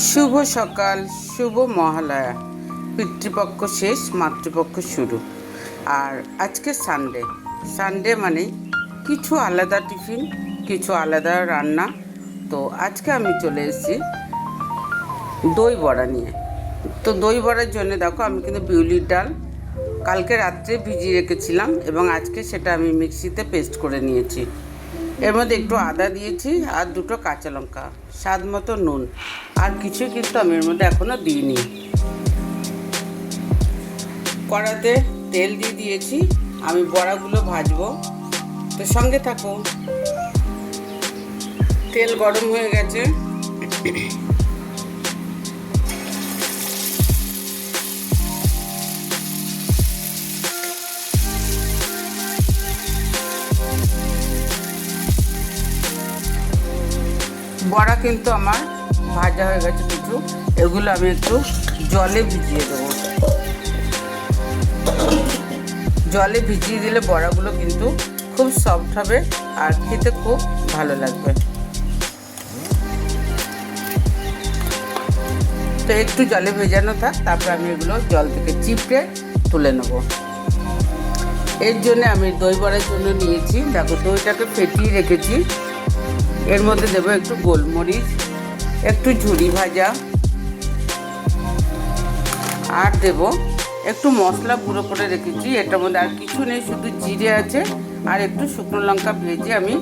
শুভ সকাল, শুভ মহালয়া। পিতৃপক্ষ শেষ, মাতৃপক্ষ শুরু। আর আজকে সানডে মানে কিছু আলাদা টিফিন, কিছু আলাদা রান্না। তো আজকে আমি চলে এসেছি দই বড়া নিয়ে। তো দই বড়ার জন্য দেখো, আমি কিন্তু বিউলির ডাল কালকে রাত্রে ভিজিয়ে রেখেছিলাম এবং আজকে সেটা আমি মিক্সিতে পেস্ট করে নিয়েছি। এর মধ্যে একটু আদা দিয়েছি আর দুটো কাঁচা লঙ্কা, স্বাদ মতো নুন, আর কিছুই কিন্তু আমি এর মধ্যে এখনও দিইনি। কড়াতে তেল দিয়ে দিয়েছি, আমি বড়াগুলো ভাজবো, তো সঙ্গে থাকো। তেল গরম হয়ে গেছে, বড়া কিন্তু আমার ভাজা হয়ে গেছে কিছু। এগুলো আমি একটু জলে ভিজিয়ে দেবো। জলে ভিজিয়ে দিলে বড়াগুলো কিন্তু খুব সফট হবে আর খেতে খুব ভালো লাগবে। তো একটু জলে ভেজানো থাক, তারপর আমি এগুলো জল থেকে চিপড়ে তুলে নেব। এর জন্য আমি দই বড়ার জন্য নিয়েছি, দেখো দইটাকে ফেটিয়ে রেখেছি। এর মধ্যে দেবো একটু গোলমরিচ, একটু ঝুরি ভাজা, আর দেব একটু মশলা গুঁড়ো করে রেখেছি। এটার মধ্যে আর কিছু নেই, শুধু জিরে আছে আর একটু শুকনো লঙ্কা ভেজে আমি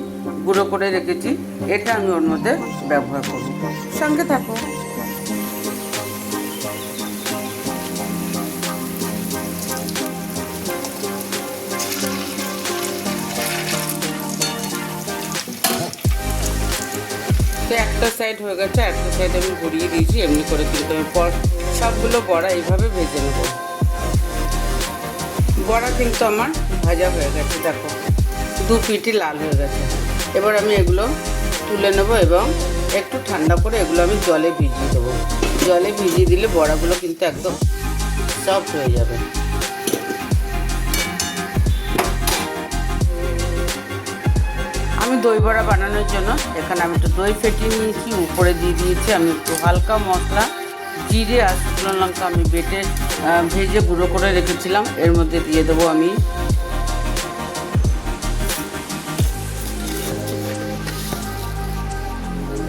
গুঁড়ো করে রেখেছি। এটা আমি ওর মধ্যে ব্যবহার করব, সঙ্গে থাকো। তো একটা সাইড হয়ে গেছে, একটা সাইড আমি ঘুরিয়ে দিয়েছি। এমনি করে কিন্তু আমি পর সবগুলো বড়া এইভাবে ভেজে নেব। বড়া কিন্তু আমার ভাজা হয়ে গেছে, দেখো দু পিঠই লাল হয়ে গেছে। এবার আমি এগুলো তুলে নেব এবং একটু ঠান্ডা করে এগুলো আমি জলে ভিজিয়ে দেবো। জলে ভিজিয়ে দিলে বড়াগুলো কিন্তু একদম সফট হয়ে যাবে। আমি দই বড়া বানানোর জন্য এখানে আমি একটু দই ফেটিয়ে নিয়েছি, উপরে দিয়ে দিয়েছি আমি একটু হালকা মশলা, জিরে আর শুকনো লঙ্কা আমি বেটে ভেজে গুঁড়ো করে রেখেছিলাম। এর মধ্যে দিয়ে দেবো আমি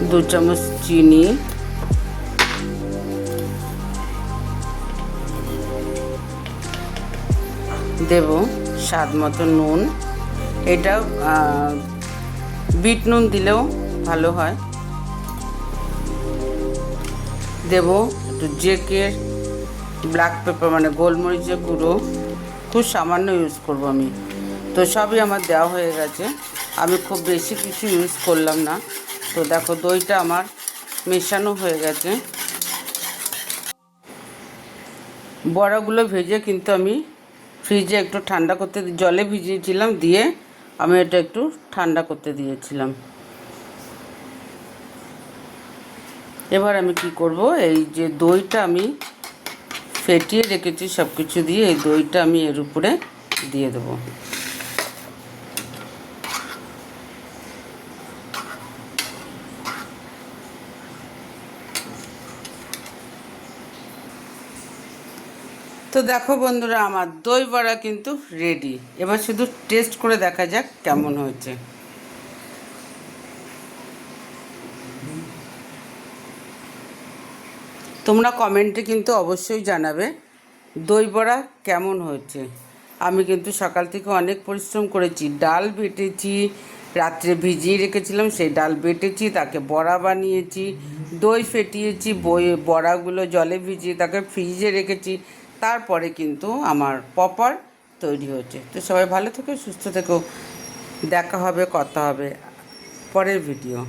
দু চামচ চিনি, দেব স্বাদ মতো নুন। এটা বিট নুন দিলেও ভালো হয়। দেব একটু জেকের ব্ল্যাক পেপার মানে গোলমরিচের গুঁড়ো, খুব সামান্য ইউজ করব আমি। তো সবই আমার দেওয়া হয়ে গেছে, আমি খুব বেশি কিছু ইউজ করলাম না। তো দেখো দইটা আমার মেশানো হয়ে গেছে। বড়াগুলো ভেজে কিন্তু আমি ফ্রিজে একটু ঠান্ডা করতে, জলে ভিজিয়েছিলাম, দিয়ে আমি এটা একটু ঠান্ডা করতে দিয়েছিলাম। এবার আমি কি করব, এই যে দইটা আমি ফেটিয়ে রেখেছি সব কিছু দিয়ে, এই দইটা আমি এর উপরে দিয়ে দেবো। তো দেখো বন্ধুরা, আমার দই বড়া কিন্তু রেডি। এবার শুধু টেস্ট করে দেখা যাক কেমন হয়েছে। তোমরা কমেন্টে কিন্তু অবশ্যই জানাবে দই বড়া কেমন হয়েছে। আমি কিন্তু সকাল থেকে অনেক পরিশ্রম করেছি, ডাল বেটেছি, রাত্রে ভিজিয়ে রেখেছিলাম, সেই ডাল বেটেছি, তাকে বড়া বানিয়েছি, দই ফেটিয়েছি, বড়াগুলো জলে ভিজিয়ে তাকে ফ্রিজে রেখেছি, তারপরে কিন্তু আমার পপার তৈরি হচ্ছে। তো সবাই ভালো থেকো, সুস্থ থেকো, দেখা হবে, কথা হবে পরের ভিডিও।